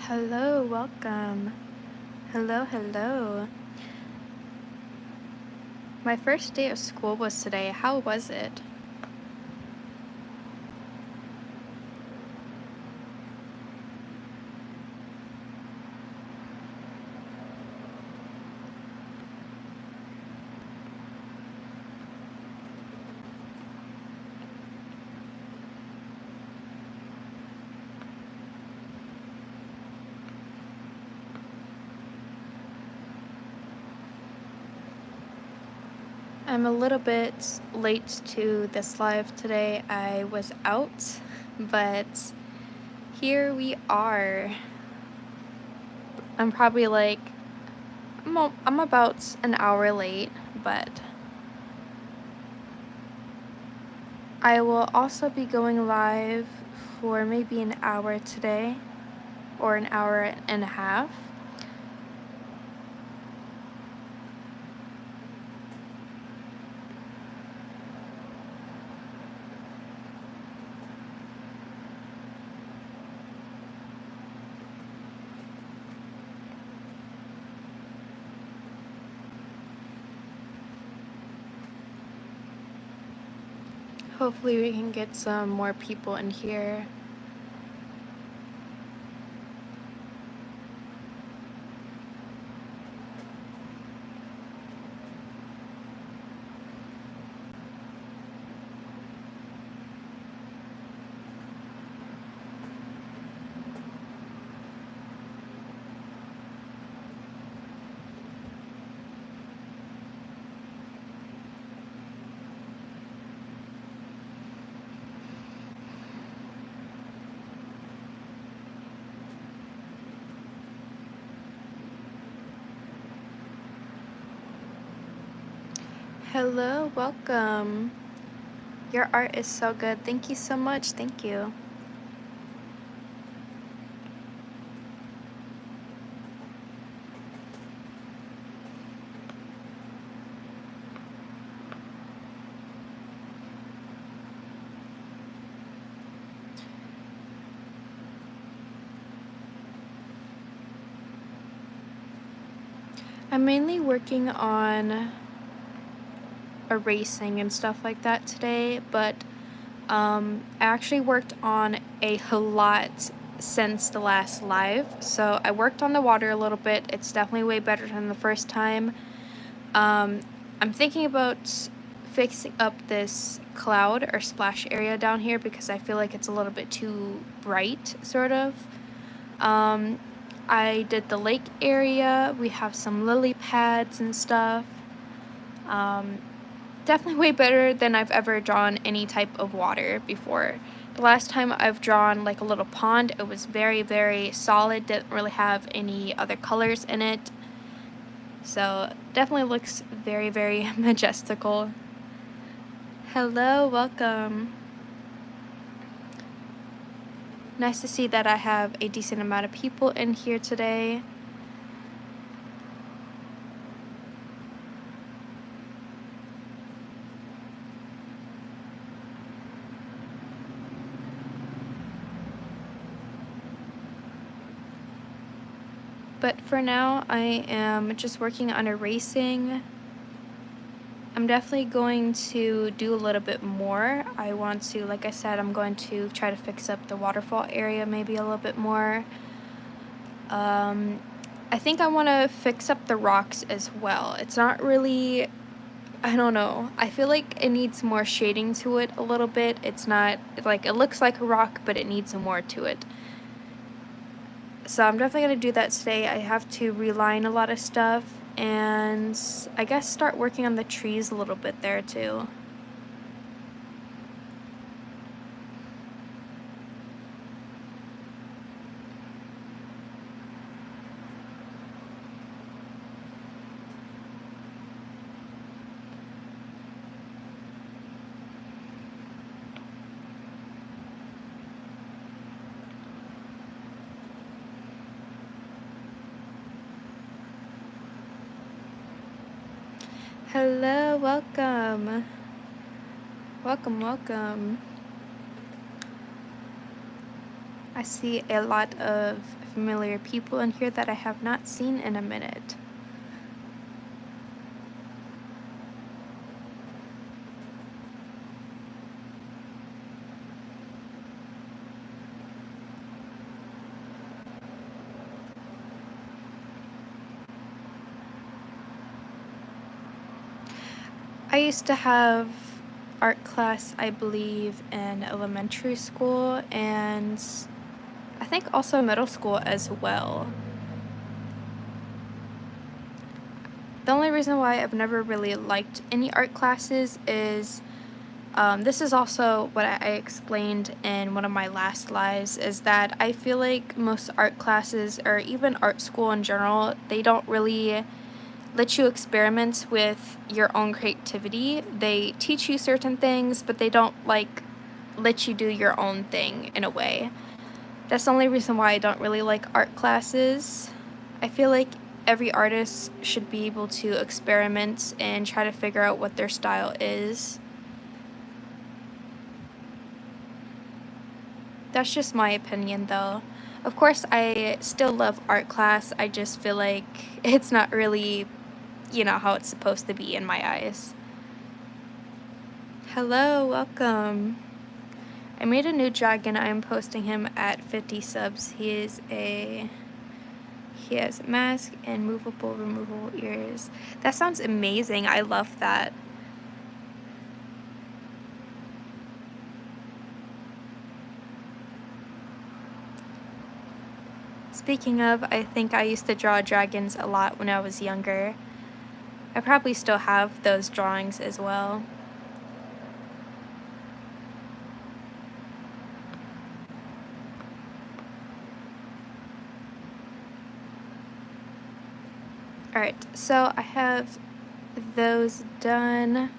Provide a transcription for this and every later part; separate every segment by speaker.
Speaker 1: Hello, welcome. Hello, hello. My first day of school was today. How was it? I'm a little bit late to this live today. I was out, but here we are. I'm probably like, I'm about an hour late, but I will also be going live for maybe an hour today, or an hour and a half. Hopefully we can get some more people in here. Hello, welcome. Your art is so good. Thank you so much. Thank you. I'm mainly working on erasing and stuff like that today, but I actually worked on a lot since the last live. So I worked on the water a little bit. It's definitely way better than the first time. I'm thinking about fixing up this cloud or splash area down here because I feel like it's a little bit too bright, sort of. I did the lake area. We have some lily pads and stuff. Definitely way better than I've ever drawn any type of water before. The last time I've drawn like a little pond, it was very, very solid, didn't really have any other colors in it. So definitely looks very, very majestical. Hello, welcome. Nice to see that I have a decent amount of people in here today. But for now, I am just working on erasing. I'm definitely going to do a little bit more. I want to, like I said, I'm going to try to fix up the waterfall area maybe a little bit more. I think I want to fix up the rocks as well. It's not really, I don't know. I feel like it needs more shading to it a little bit. It's not, like, it looks like a rock, but it needs some more to it. So I'm definitely going to do that today. I have to reline a lot of stuff and I guess start working on the trees a little bit there too. Hello, welcome. Welcome, welcome. I see a lot of familiar people in here that I have not seen in a minute. I used to have art class, I believe, in elementary school and I think also middle school as well. The only reason why I've never really liked any art classes is this is also what I explained in one of my last lives, is that I feel like most art classes, or even art school in general, they don't really let you experiment with your own creativity. They teach you certain things, but they don't like let you do your own thing in a way. That's the only reason why I don't really like art classes. I feel like every artist should be able to experiment and try to figure out what their style is. That's just my opinion though. Of course, I still love art class. I just feel like it's not really, how it's supposed to be in my eyes. Hello, welcome. I made a new dragon. I am posting him at 50 subs. He has a mask and movable, removable ears. That sounds amazing. I love that. Speaking of, I think I used to draw dragons a lot when I was younger. I probably still have those drawings as well. Alright, so I have those done.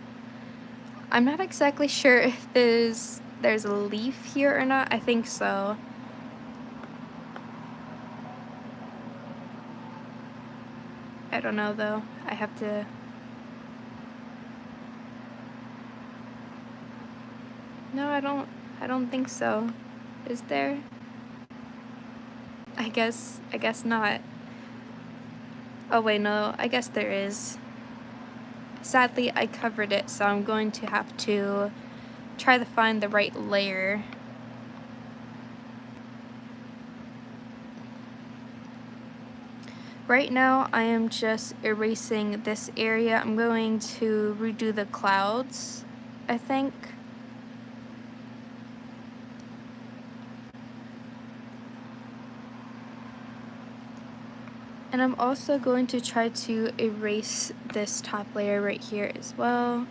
Speaker 1: I'm not exactly sure if there's a leaf here or not. I think so. I don't know though. I have to... No, I don't think so. Is there? I guess not. Oh wait, no, I guess there is. Sadly, I covered it, so I'm going to have to try to find the right layer. Right now, I am just erasing this area. I'm going to redo the clouds, I think. And I'm also going to try to erase this top layer right here as well.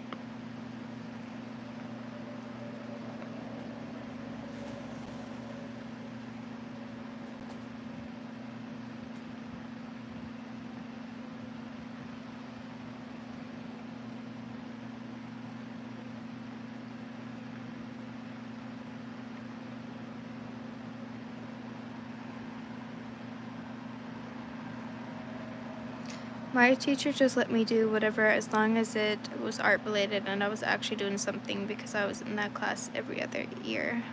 Speaker 1: My teacher just let me do whatever as long as it was art related and I was actually doing something, because I was in that class every other year.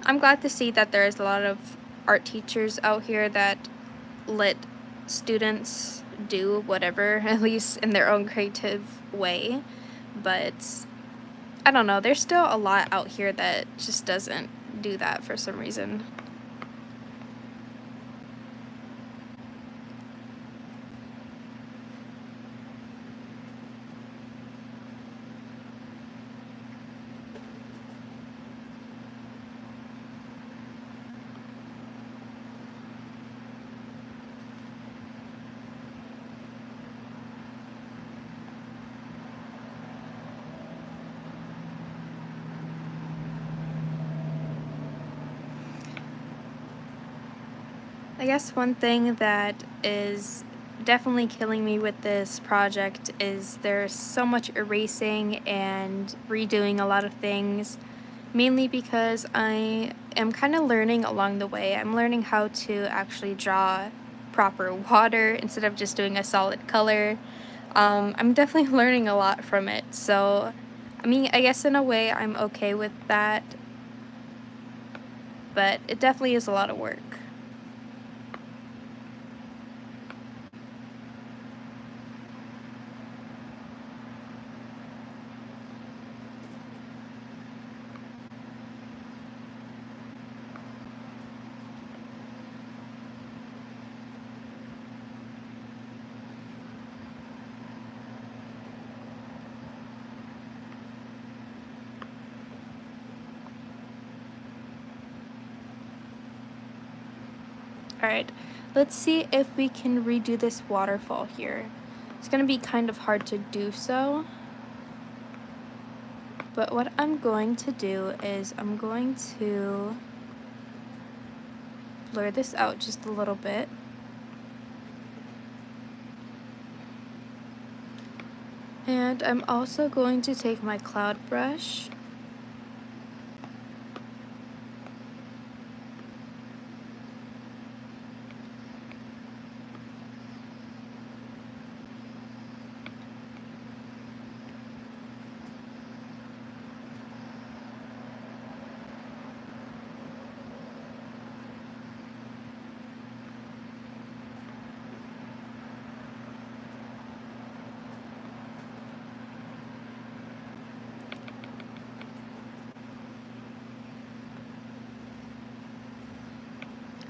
Speaker 1: I'm glad to see that there's a lot of art teachers out here that let students do whatever, at least in their own creative way. But I don't know, there's still a lot out here that just doesn't do that for some reason. I guess one thing that is definitely killing me with this project is there's so much erasing and redoing a lot of things, mainly because I am kind of learning along the way. I'm learning how to actually draw proper water instead of just doing a solid color. I'm definitely learning a lot from it, so I mean, I guess in a way I'm okay with that, but it definitely is a lot of work. Alright, let's see if we can redo this waterfall here. It's gonna be kind of hard to do so, but what I'm going to do is I'm going to blur this out just a little bit. And I'm also going to take my cloud brush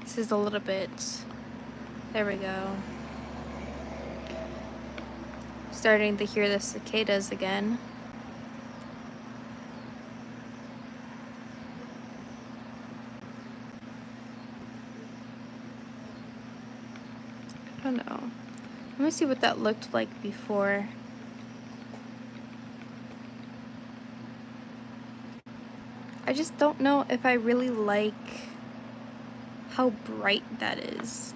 Speaker 1: This is a little bit, there we go. Starting to hear the cicadas again. I don't know. Let me see what that looked like before. I just don't know if I really like how bright that is.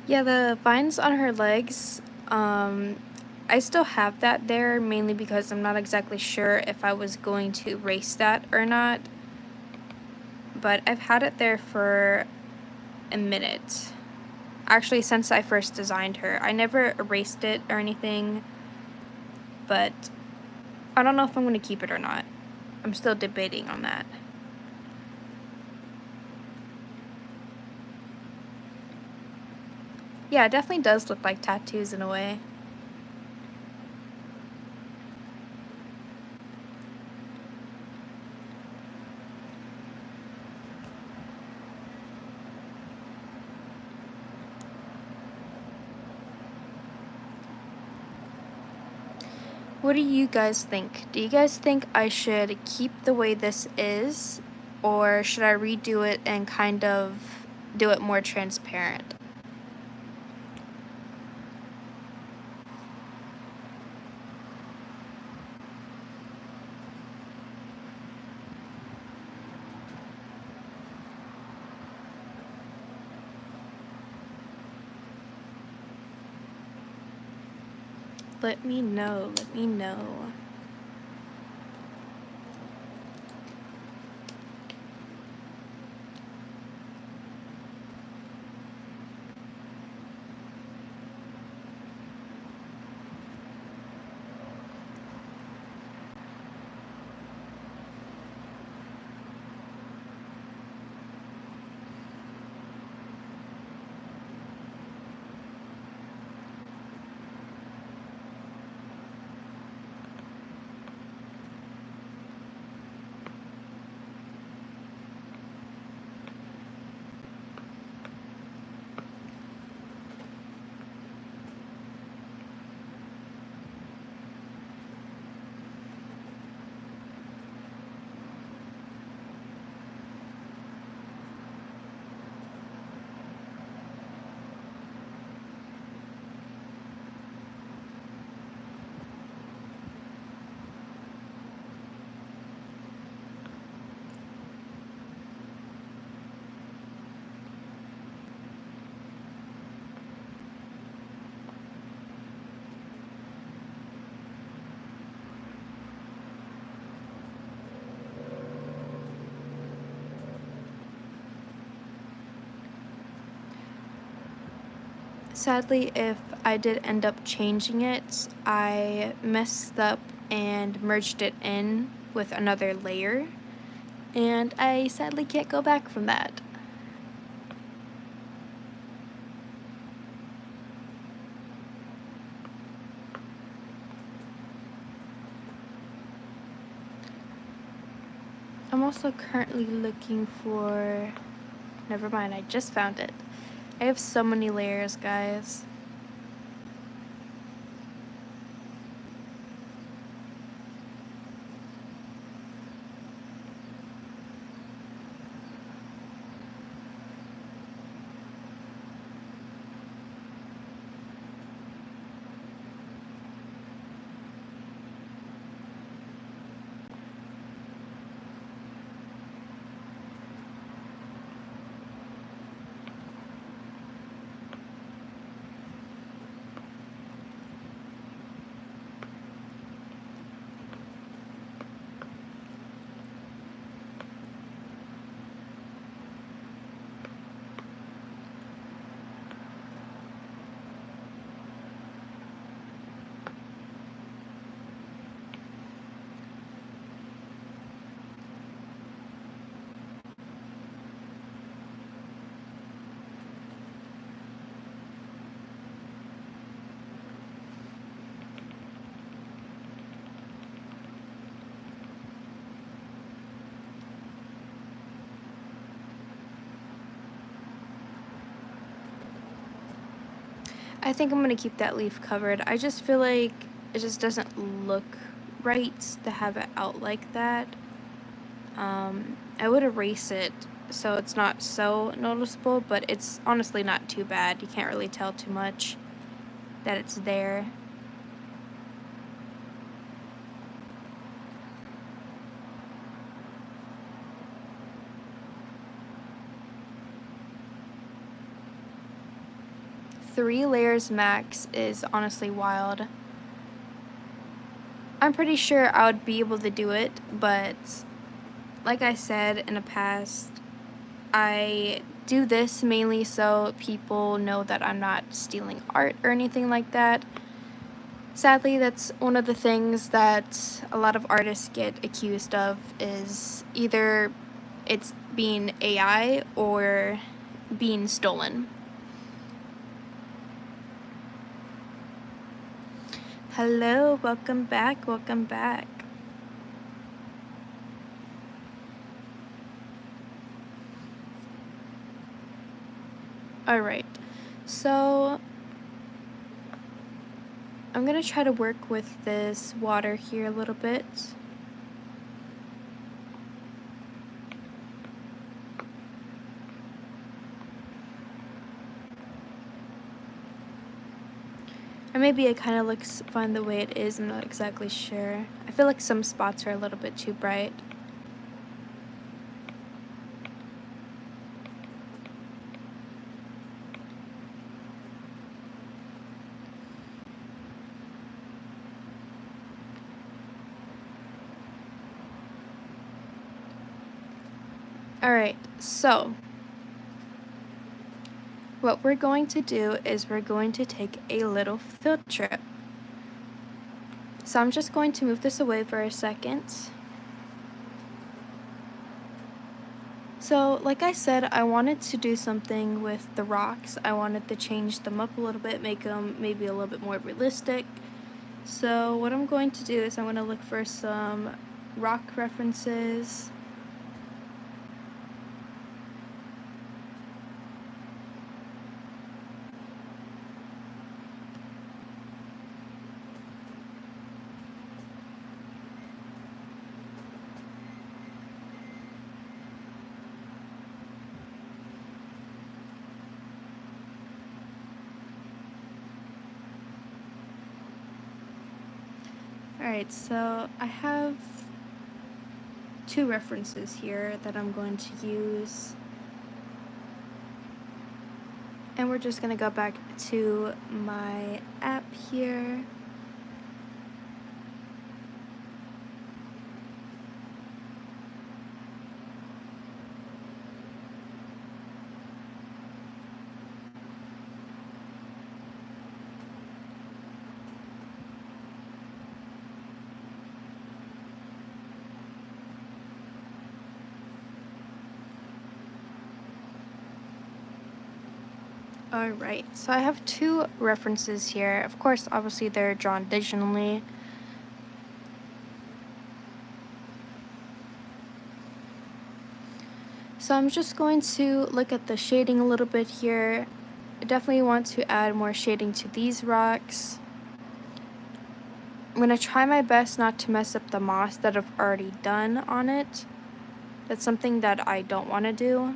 Speaker 1: Yeah, the vines on her legs, I still have that there, mainly because I'm not exactly sure if I was going to erase that or not. But I've had it there for a minute. Actually, since I first designed her. I never erased it or anything, but I don't know if I'm going to keep it or not. I'm still debating on that. Yeah, it definitely does look like tattoos in a way. What do you guys think? Do you guys think I should keep the way this is, or should I redo it and kind of do it more transparent? Let me know, let me know. Sadly, if I did end up changing it, I messed up and merged it in with another layer, and I sadly can't go back from that. I'm also currently looking for... Never mind, I just found it. I have so many layers, guys. I think I'm gonna keep that leaf covered. I just feel like it just doesn't look right to have it out like that. I would erase it so it's not so noticeable, but it's honestly not too bad. You can't really tell too much that it's there. Three layers max is honestly wild. I'm pretty sure I would be able to do it, but like I said in the past, I do this mainly so people know that I'm not stealing art or anything like that. Sadly, that's one of the things that a lot of artists get accused of, is either it's being AI or being stolen. Hello, welcome back, welcome back. Alright, so I'm gonna try to work with this water here a little bit. Or maybe it kind of looks fine the way it is, I'm not exactly sure. I feel like some spots are a little bit too bright. Alright, so what we're going to do is we're going to take a little field trip. So I'm just going to move this away for a second. So like I said, I wanted to do something with the rocks. I wanted to change them up a little bit, make them maybe a little bit more realistic. So what I'm going to do is I'm going to look for some rock references. Alright, so I have two references here that I'm going to use. And we're just going to go back to my app here. Alright, so I have two references here. Of course, obviously they're drawn digitally. So I'm just going to look at the shading a little bit here. I definitely want to add more shading to these rocks. I'm going to try my best not to mess up the moss that I've already done on it. That's something that I don't want to do.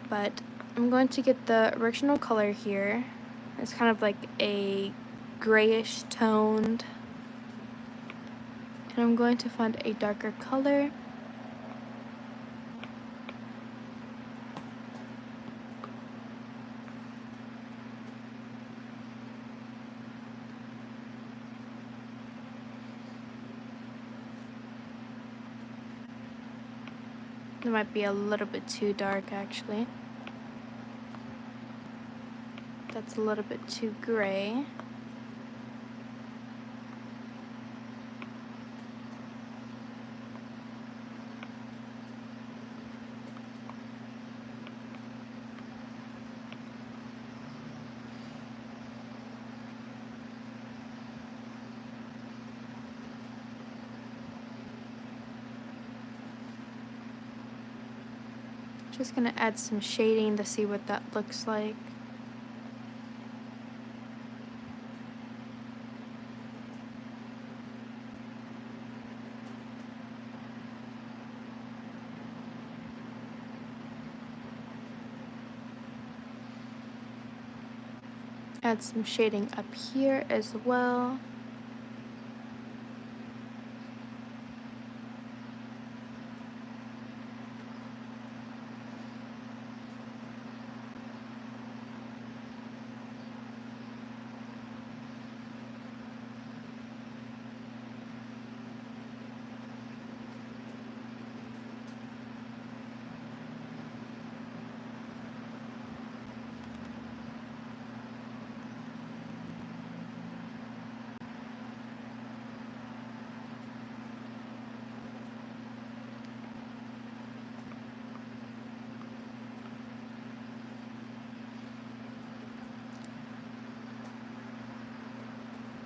Speaker 1: But I'm going to get the original color here. It's kind of like a grayish toned. And I'm going to find a darker color. It might be a little bit too dark actually. That's a little bit too gray. Just gonna add some shading to see what that looks like. Add some shading up here as well.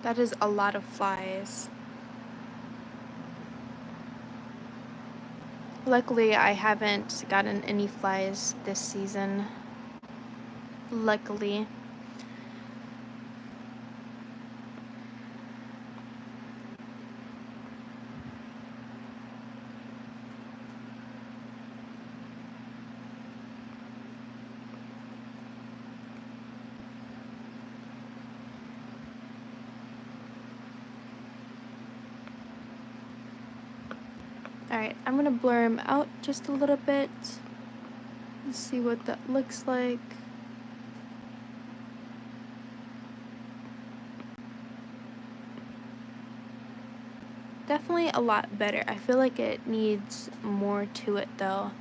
Speaker 1: That is a lot of flies. Luckily, I haven't gotten any flies this season. Luckily. Alright, I'm gonna blur him out just a little bit. Let's see what that looks like. Definitely a lot better. I feel like it needs more to it though.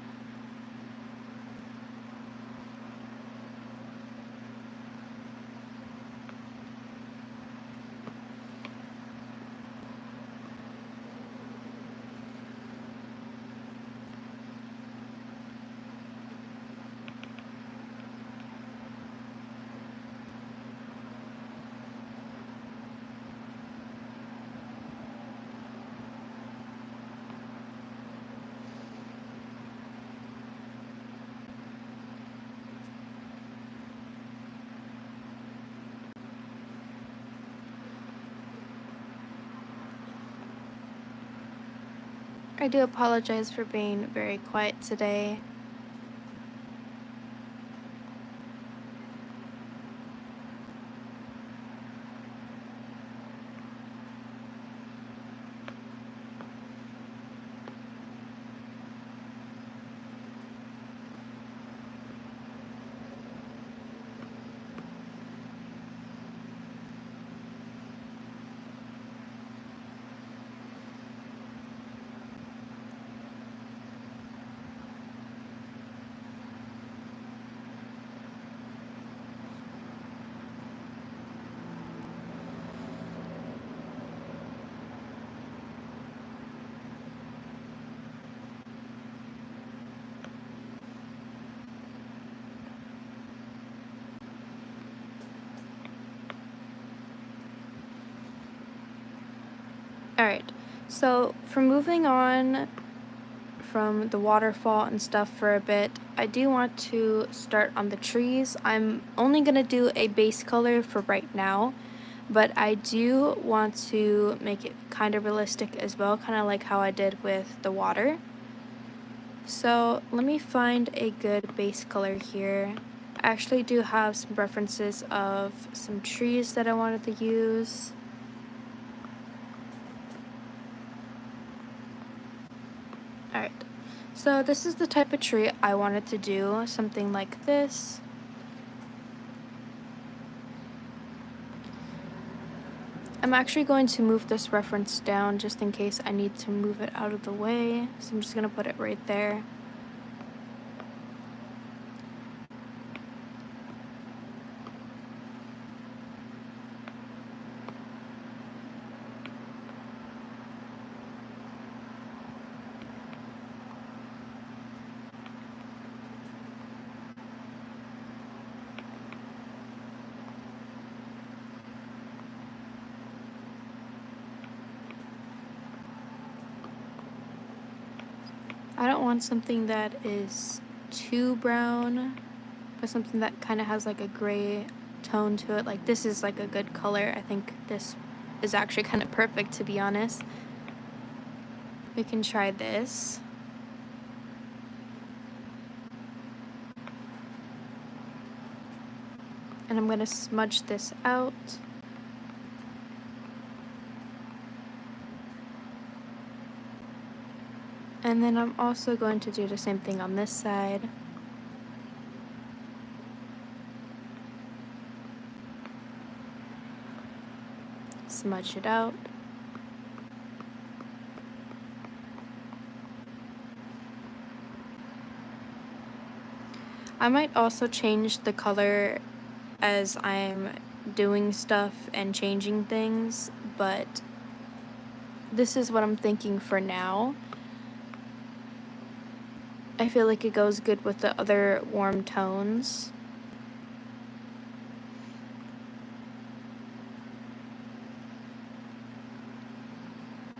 Speaker 1: I do apologize for being very quiet today. Alright, so for moving on from the waterfall and stuff for a bit, I do want to start on the trees. I'm only going to do a base color for right now, but I do want to make it kind of realistic as well, kind of like how I did with the water. So let me find a good base color here. I actually do have some references of some trees that I wanted to use. Alright, so this is the type of tree I wanted to do, something like this. I'm actually going to move this reference down just in case I need to move it out of the way, so I'm just going to put it right there. I don't want something that is too brown, but something that kind of has like a gray tone to it. Like this is like a good color. I think this is actually kind of perfect, to be honest. We can try this. And I'm going to smudge this out. And then I'm also going to do the same thing on this side. Smudge it out. I might also change the color as I'm doing stuff and changing things, but this is what I'm thinking for now. I feel like it goes good with the other warm tones.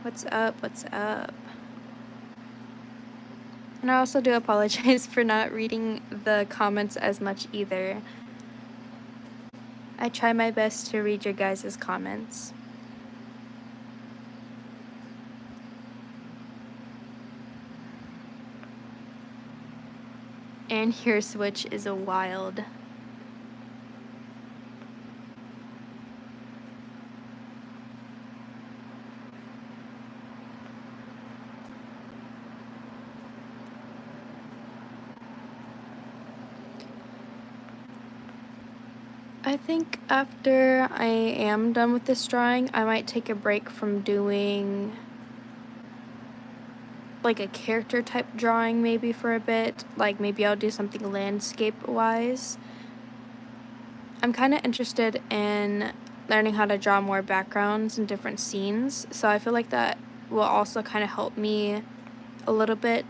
Speaker 1: What's up? What's up? And I also do apologize for not reading the comments as much either. I try my best to read your guys' comments. And your switch is a wild. I think after I am done with this drawing, I might take a break from doing like a character type drawing maybe for a bit. Like maybe I'll do something landscape wise. I'm kind of interested in learning how to draw more backgrounds and different scenes, so I feel like that will also kind of help me a little bit.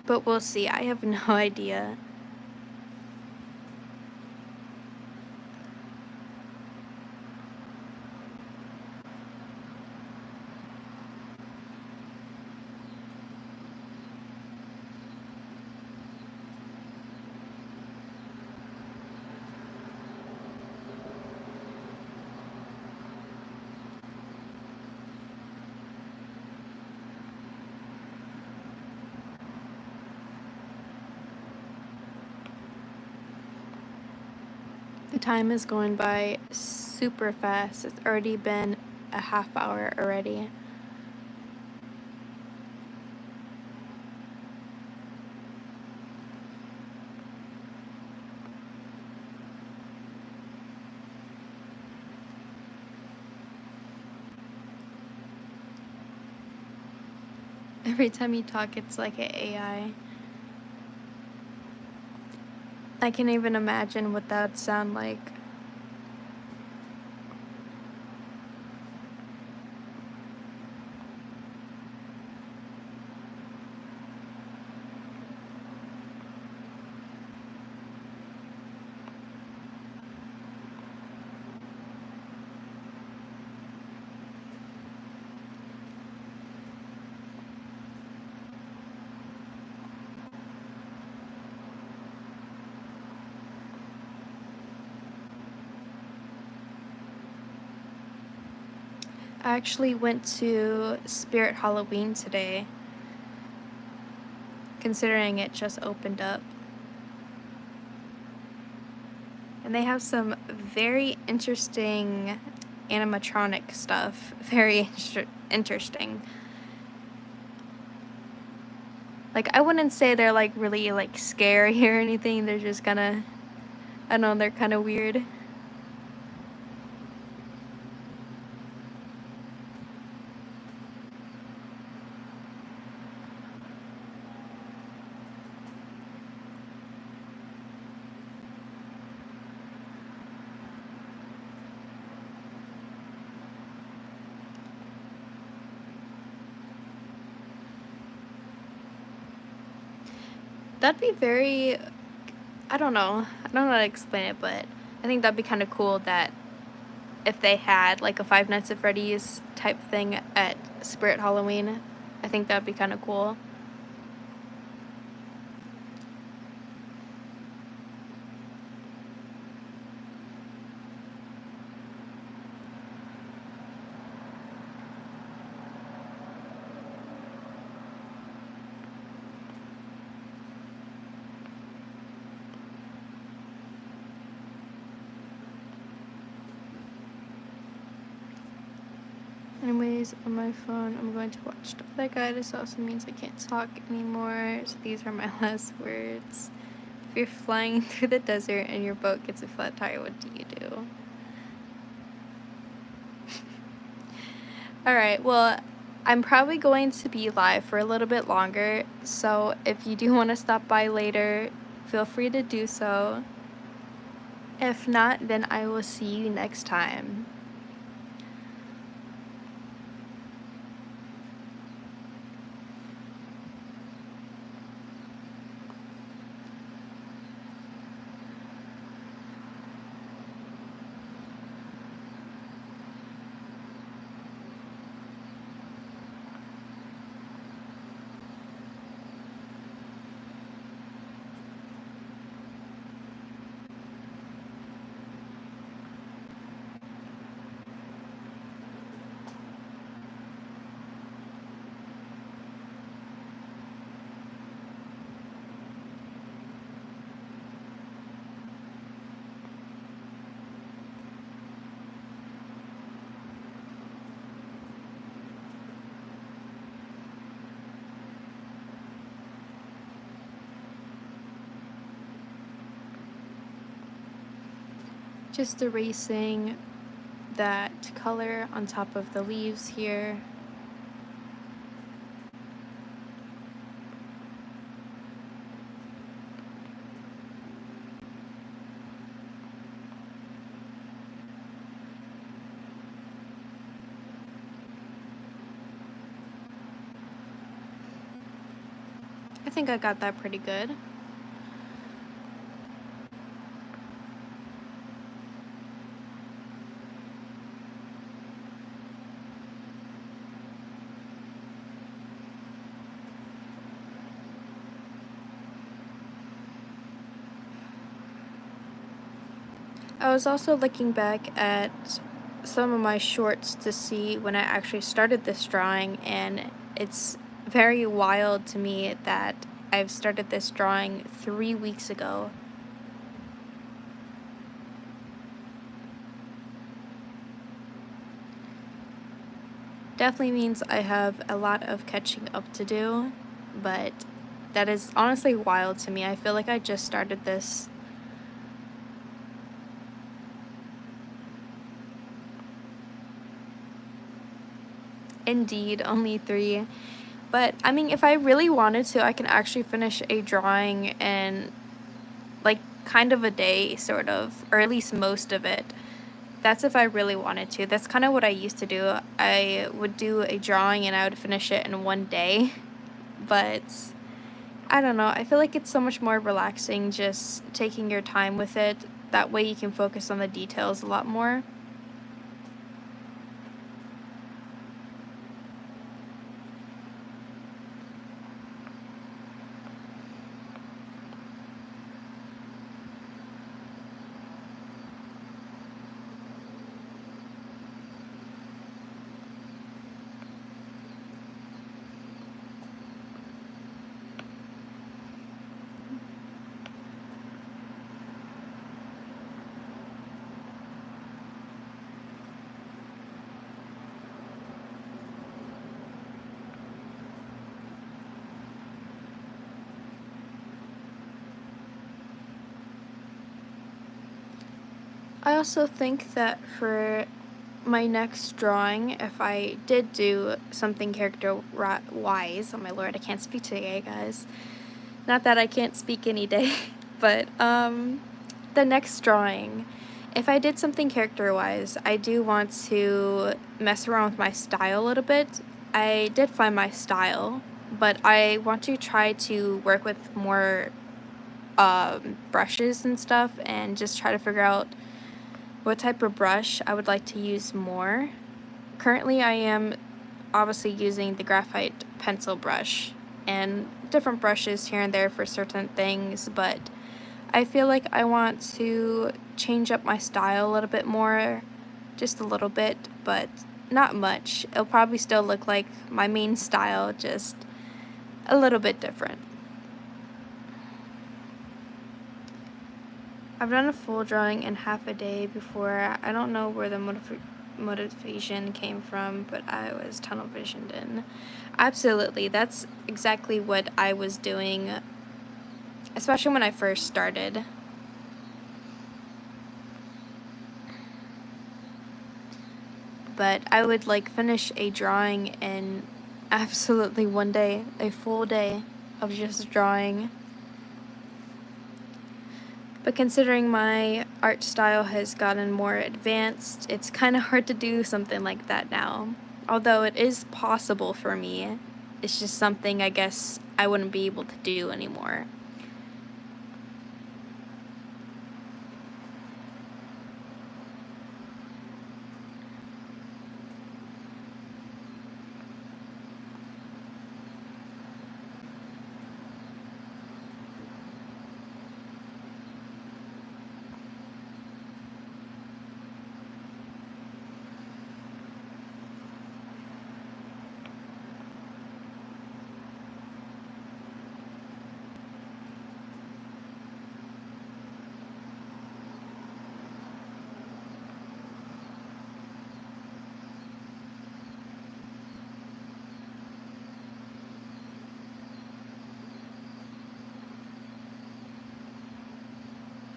Speaker 1: But we'll see. I have no idea. The time is going by super fast. It's already been a half hour already. Every time you talk, it's like an AI. I can't even imagine what that would sound like. I actually went to Spirit Halloween today, considering it just opened up. And they have some very interesting animatronic stuff. Very interesting. Like, I wouldn't say they're like really like scary or anything. They're just kinda, I don't know, they're kinda weird. That'd be very, I don't know. I don't know how to explain it, but I think that'd be kind of cool that if they had like a Five Nights at Freddy's type thing at Spirit Halloween. I think that'd be kind of cool. Anyways, on my phone, I'm going to watch that guy. This also means I can't talk anymore. So these are my last words. If you're flying through the desert and your boat gets a flat tire, what do you do? Alright, well, I'm probably going to be live for a little bit longer. So if you do want to stop by later, feel free to do so. If not, then I will see you next time. Just erasing that color on top of the leaves here. I think I got that pretty good. I was also looking back at some of my shorts to see when I actually started this drawing, and it's very wild to me that I've started this drawing 3 weeks ago. Definitely means I have a lot of catching up to do, but that is honestly wild to me. I feel like I just started this. Indeed, only 3. But, I mean, if I really wanted to, I can actually finish a drawing in, like, kind of a day, sort of, or at least most of it. That's if I really wanted to. That's kind of what I used to do. I would do a drawing and I would finish it in one day. But, I don't know. I feel like it's so much more relaxing just taking your time with it. That way you can focus on the details a lot more. I also think that for my next drawing, if I did do something character-wise, oh my lord, I can't speak today, guys. Not that I can't speak any day, but the next drawing, if I did something character-wise, I do want to mess around with my style a little bit. I did find my style, but I want to try to work with more brushes and stuff and just try to figure out what type of brush I would like to use more. Currently I am obviously using the graphite pencil brush and different brushes here and there for certain things, but I feel like I want to change up my style a little bit more, just a little bit, but not much. It'll probably still look like my main style, just a little bit different. I've done a full drawing in half a day before. I don't know where the motivation came from, but I was tunnel visioned in. Absolutely, that's exactly what I was doing, especially when I first started. But I would like finish a drawing in absolutely one day, a full day of just drawing. But considering my art style has gotten more advanced, it's kind of hard to do something like that now. Although it is possible for me, it's just something I guess I wouldn't be able to do anymore.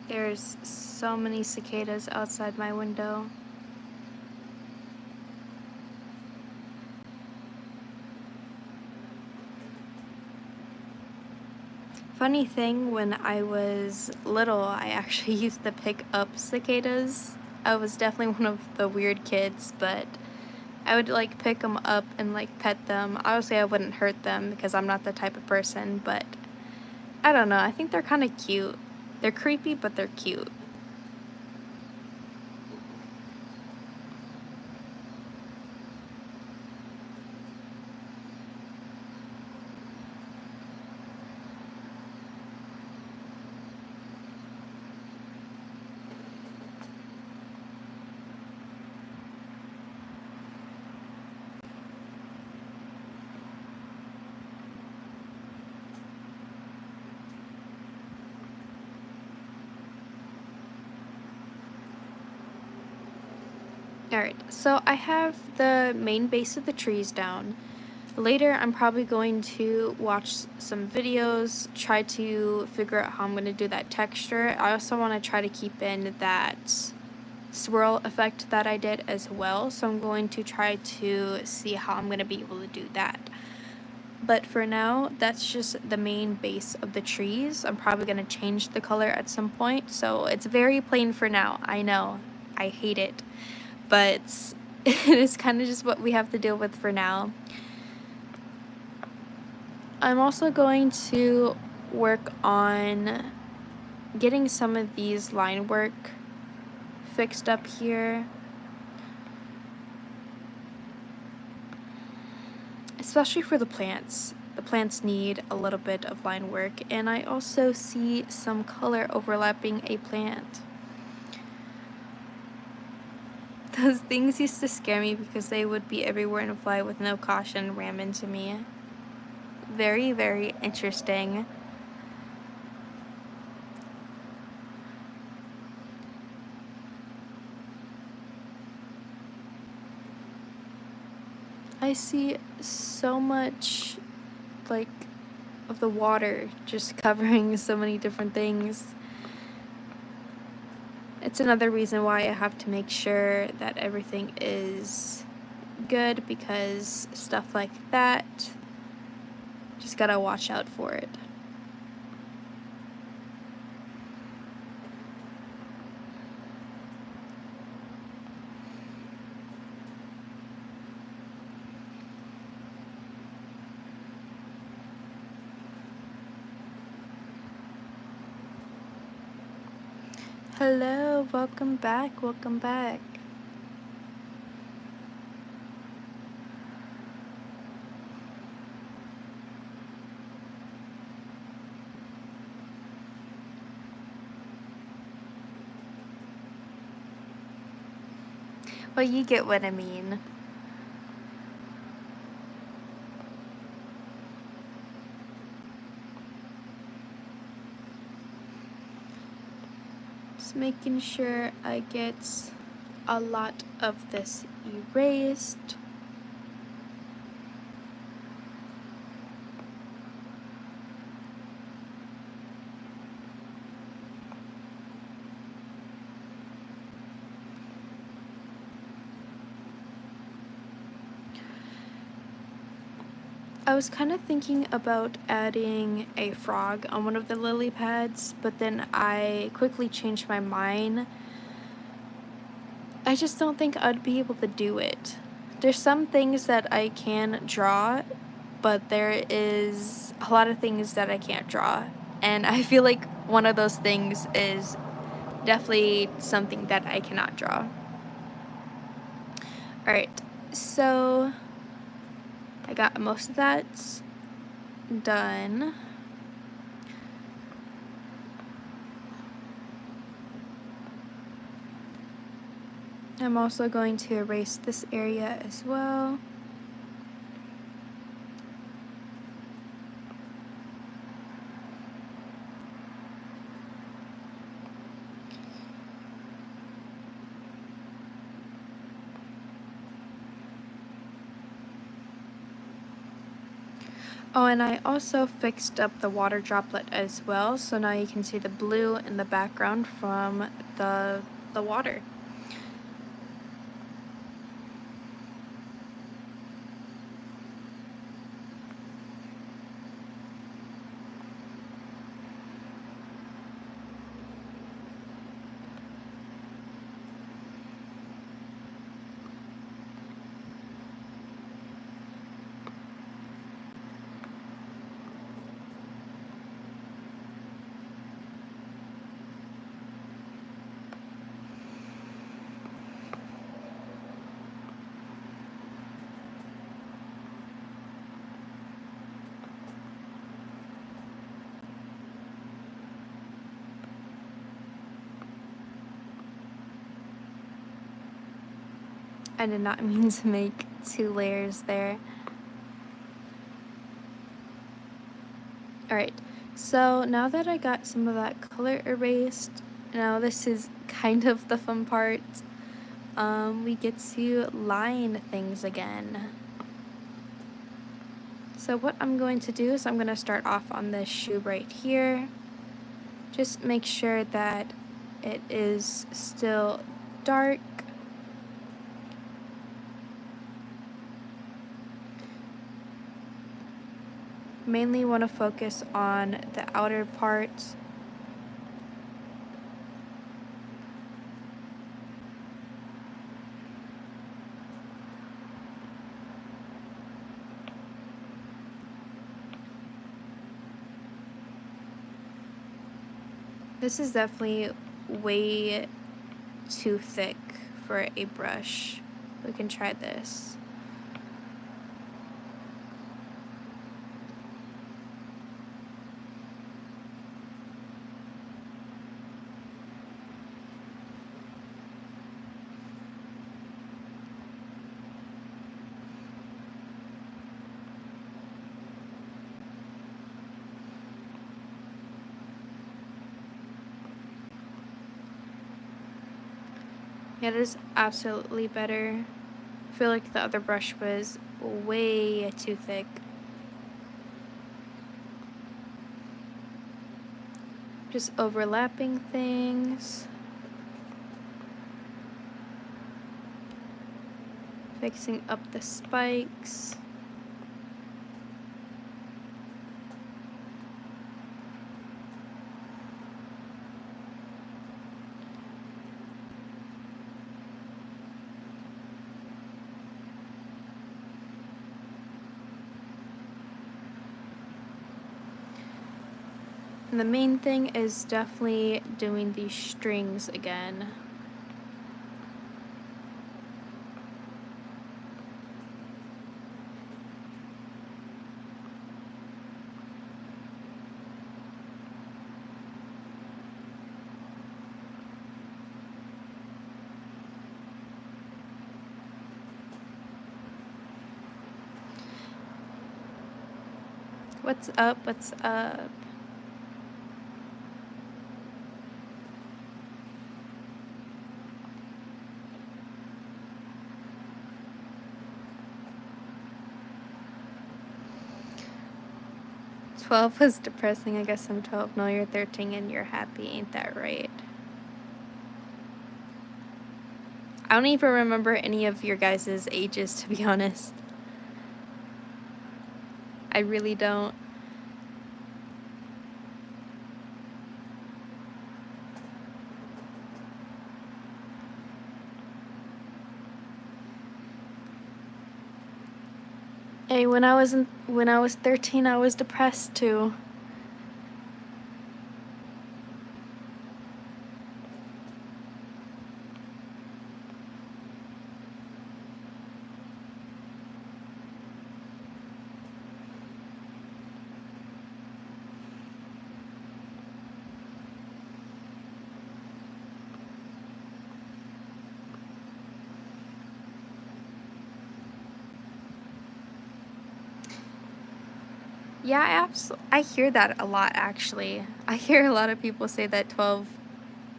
Speaker 1: There's so many cicadas outside my window. Funny thing, when I was little, I actually used to pick up cicadas. I was definitely one of the weird kids, but I would like pick them up and like pet them. Obviously I wouldn't hurt them because I'm not the type of person, but I don't know, I think they're kind of cute. They're creepy, but they're cute. Alright, so I have the main base of the trees down. Later, I'm probably going to watch some videos, try to figure out how I'm going to do that texture. I also want to try to keep in that swirl effect that I did as well, so I'm going to try to see how I'm going to be able to do that. But for now, that's just the main base of the trees. I'm probably going to change the color at some point, so it's very plain for now. I know, I hate it, but it is kind of just what we have to deal with for now. I'm also going to work on getting some of these line work fixed up here, especially for the plants. The plants need a little bit of line work, and I also see some color overlapping a plant. Those things used to scare me because they would be everywhere and fly with no caution, ram into me. Very, very interesting. I see so much, like, of the water just covering so many different things. It's another reason why I have to make sure that everything is good, because stuff like that, just gotta watch out for it. Hello, welcome back, welcome back. Well, you get what I mean. Just making sure I get a lot of this erased. I was kind of thinking about adding a frog on one of the lily pads, but then I quickly changed my mind. I just don't think I'd be able to do it. There's some things that I can draw, but there is a lot of things that I can't draw. And I feel like one of those things is definitely something that I cannot draw. Alright, so I got most of that done. I'm also going to erase this area as well. Oh, and I also fixed up the water droplet as well, so now you can see the blue in the background from the water. I did not mean to make 2 layers there. Alright, so now that I got some of that color erased, now this is kind of the fun part. We get to line things again. So what I'm going to do is I'm going to start off on this shoe right here. Just make sure that it is still dark. Mainly want to focus on the outer parts. This is definitely way too thick for a brush. We can try this. Yeah, it is absolutely better. I feel like the other brush was way too thick. Just overlapping things. Fixing up the spikes. And the main thing is definitely doing these strings again. What's up? What's up? "12 was depressing. I guess I'm 12. No, you're 13 and you're happy. Ain't that right?" I don't even remember any of your guys' ages, to be honest. I really don't. Hey, when I was 13, I was depressed too. Yeah, I hear that a lot, actually. I hear a lot of people say that 12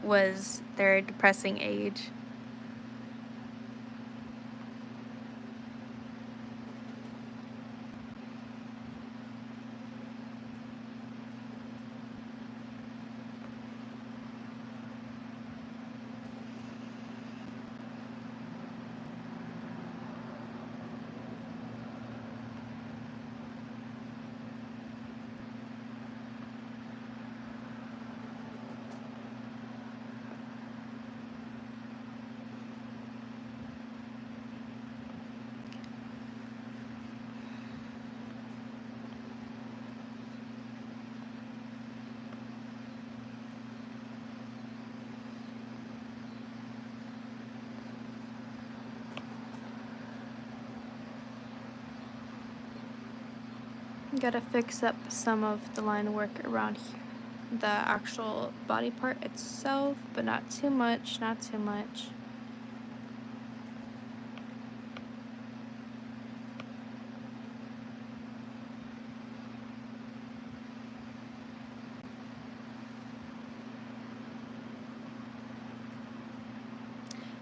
Speaker 1: was their depressing age. Gotta fix up some of the line work around here, the actual body part itself, but not too much, not too much.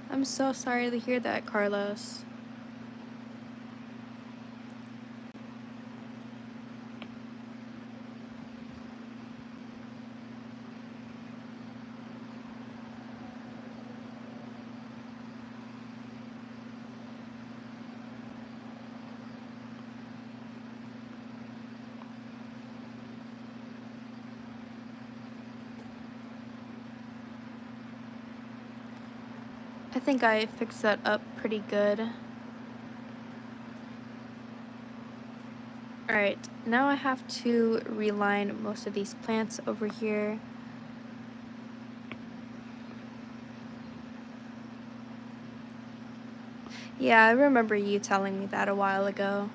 Speaker 1: I'm so sorry to hear that, Carlos. I think I fixed that up pretty good. Alright, now I have to reline most of these plants over here. Yeah, I remember you telling me that a while ago.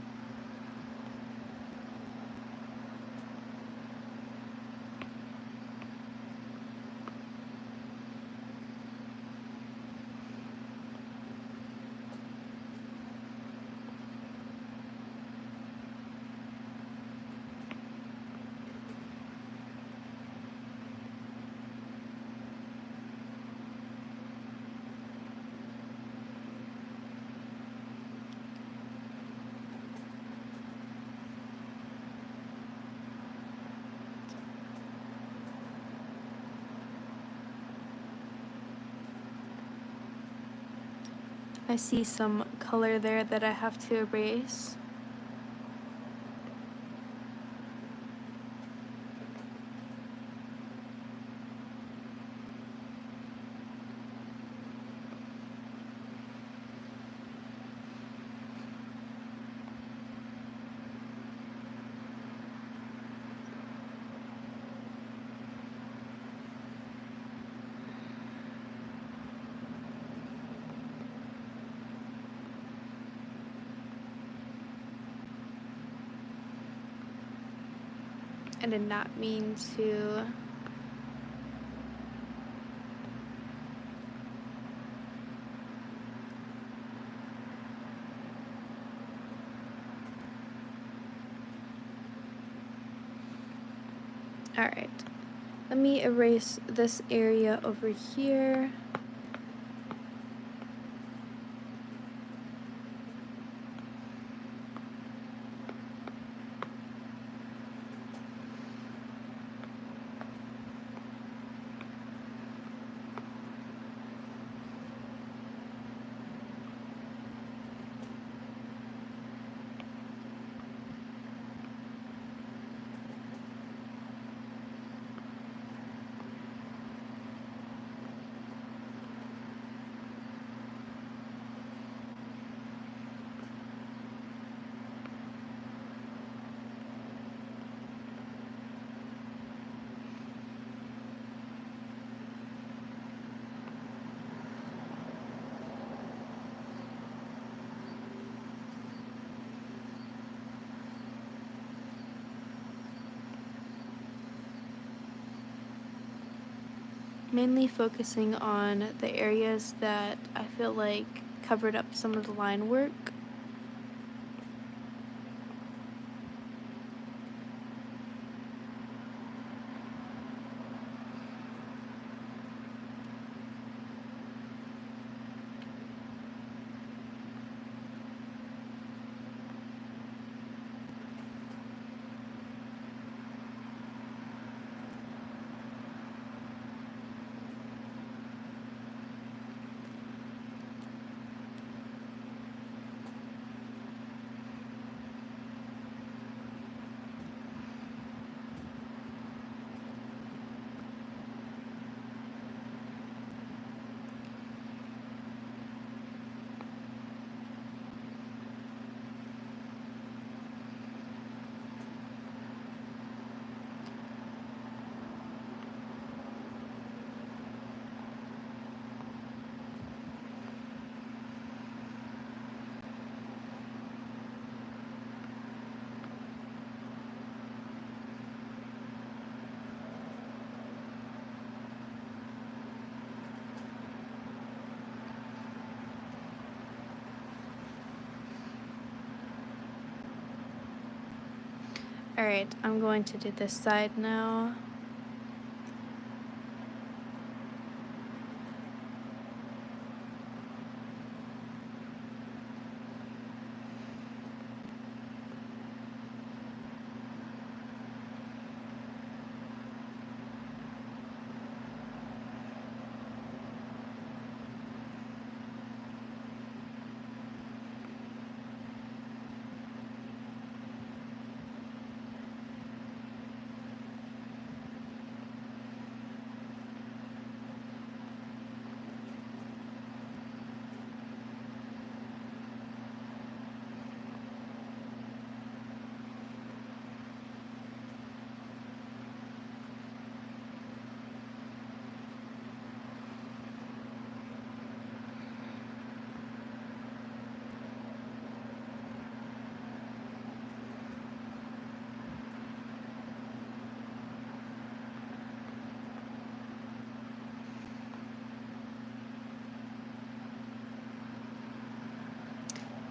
Speaker 1: I see some color there that I have to erase. I did not mean to. Alright, let me erase this area over here. Mainly focusing on the areas that I feel like covered up some of the line work. Alright, I'm going to do this side now.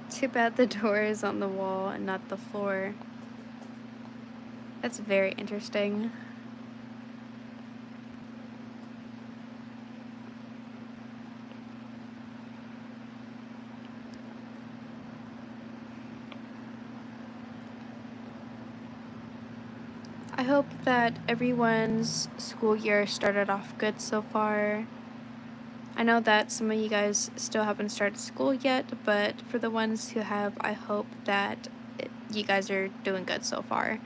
Speaker 1: Too bad the door is on the wall and not the floor. That's very interesting. I hope that everyone's school year started off good so far. I know that some of you guys still haven't started school yet, but for the ones who have, I hope that you guys are doing good so far.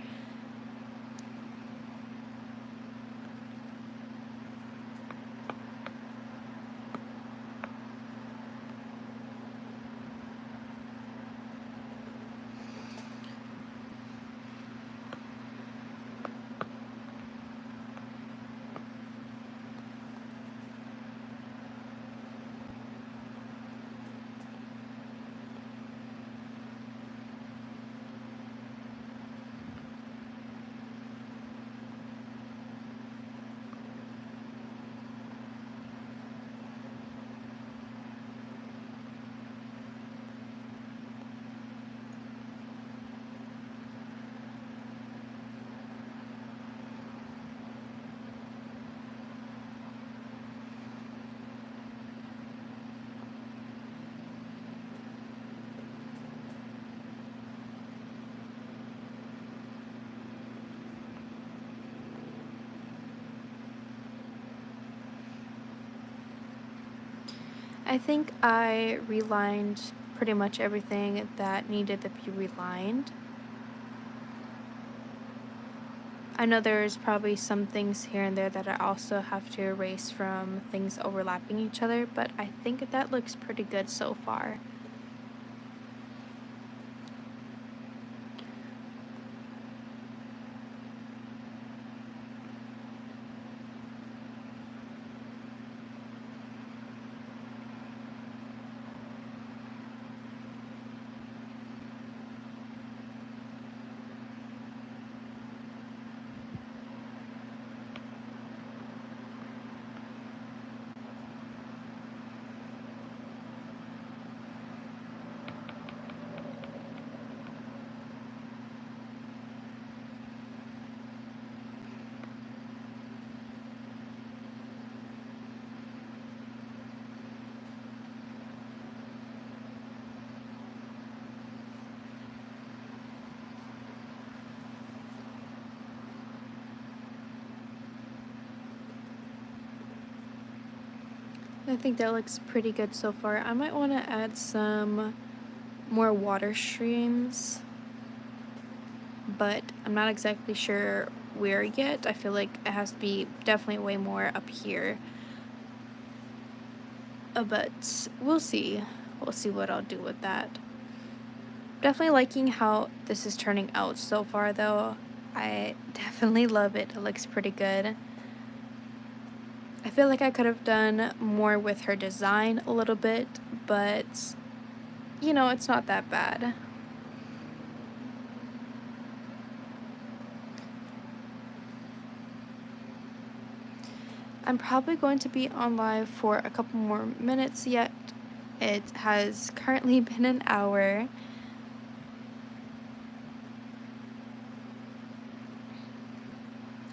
Speaker 1: I think I relined pretty much everything that needed to be relined. I know there's probably some things here and there that I also have to erase from things overlapping each other, but I think that looks pretty good so far. I think that looks pretty good so far. I might want to add some more water streams, but I'm not exactly sure where yet. I feel like it has to be definitely way more up here. But we'll see. We'll see what I'll do with that. Definitely liking how this is turning out so far though. I definitely love it. It looks pretty good. I feel like I could have done more with her design a little bit, but you know, it's not that bad. I'm probably going to be on live for a couple more minutes yet. It has currently been an hour.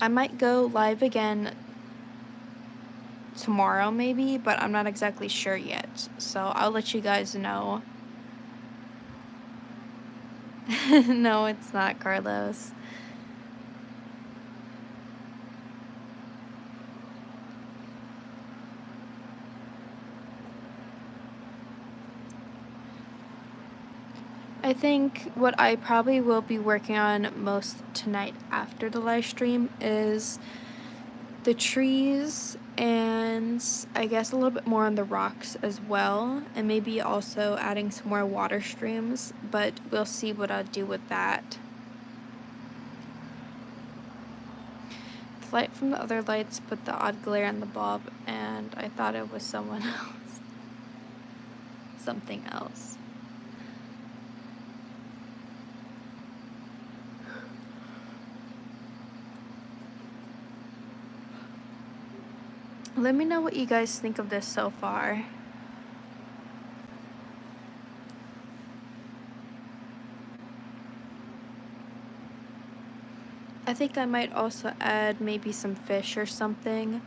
Speaker 1: I might go live again tomorrow maybe, but I'm not exactly sure yet. So I'll let you guys know. No, it's not Carlos. I think what I probably will be working on most tonight after the live stream is the trees and I guess a little bit more on the rocks as well, and maybe also adding some more water streams, but we'll see what I'll do with that. The light from the other lights put the odd glare on the bulb, and I thought it was someone else. Something else. Let me know what you guys think of this so far. I think I might also add maybe some fish or something,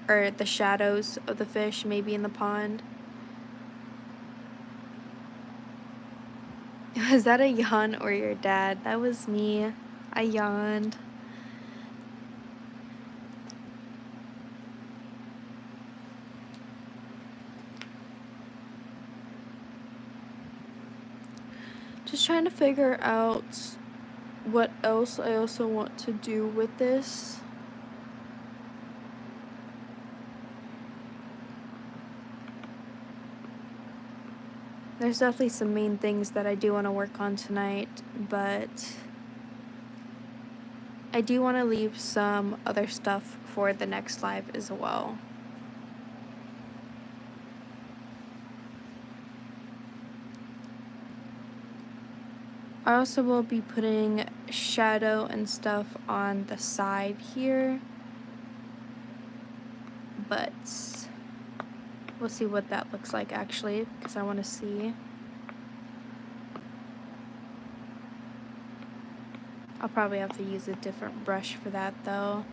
Speaker 1: or the shadows of the fish maybe in the pond. Was that a yawn or your dad? That was me. I yawned. Just trying to figure out what else I also want to do with this. There's definitely some main things that I do want to work on tonight, but I do want to leave some other stuff for the next live as well. I also will be putting shadow and stuff on the side here, but we'll see what that looks like actually, because I want to see. I'll probably have to use a different brush for that though.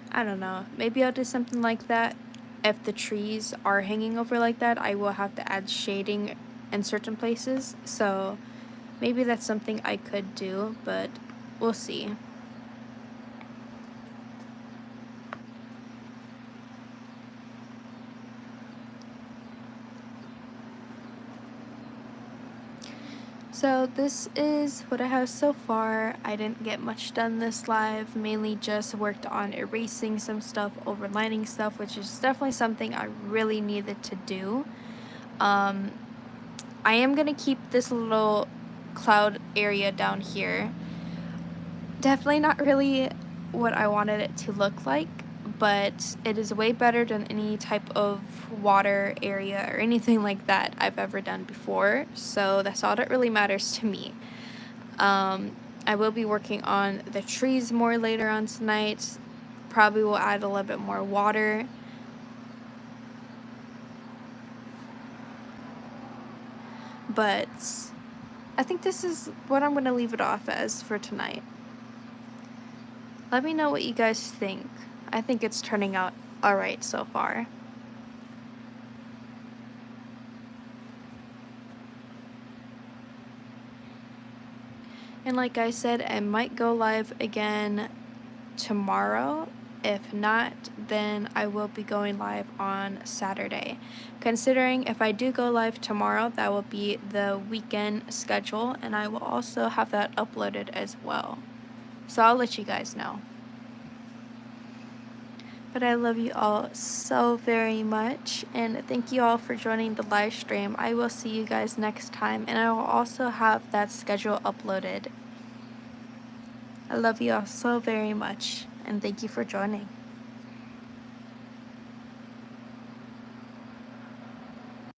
Speaker 1: I don't know, maybe I'll do something like that. If the trees are hanging over like that, I will have to add shading in certain places, so maybe that's something I could do, but we'll see. So this is what I have so far. I didn't get much done this live, mainly just worked on erasing some stuff, overlining stuff, which is definitely something I really needed to do. I am gonna keep this little cloud area down here. Definitely not really what I wanted it to look like, but it is way better than any type of water area or anything like that I've ever done before, so that's all that really matters to me. I will be working on the trees more later on tonight. Probably will add a little bit more water. But I think this is what I'm going to leave it off as for tonight. Let me know what you guys think. I think it's turning out alright so far. And like I said, I might go live again tomorrow. If not, then I will be going live on Saturday. Considering if I do go live tomorrow, that will be the weekend schedule, and I will also have that uploaded as well. So I'll let you guys know. But I love you all so very much, and thank you all for joining the live stream. I will see you guys next time, and I will also have that schedule uploaded. I love you all so very much, and thank you for joining.